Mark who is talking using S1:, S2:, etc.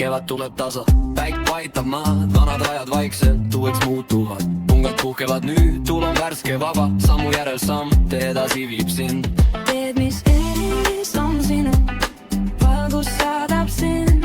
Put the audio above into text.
S1: kevad tuleb tasa, päik paitab maad, vanad rajad vaikselt uueks muutuvad. Pungad puhkevad nüüd, tuul on värske vaba, sammu järel samm, tee edasi viib sind.
S2: Teed, mis ees on sinu, valgus saadab sind.